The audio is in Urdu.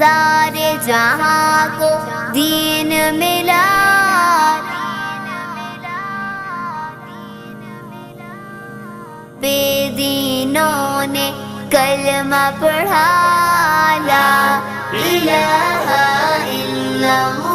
سارے جہاں کو دین ملا، بے دینوں نے کلمہ پڑھا، لا الہ الا اللہ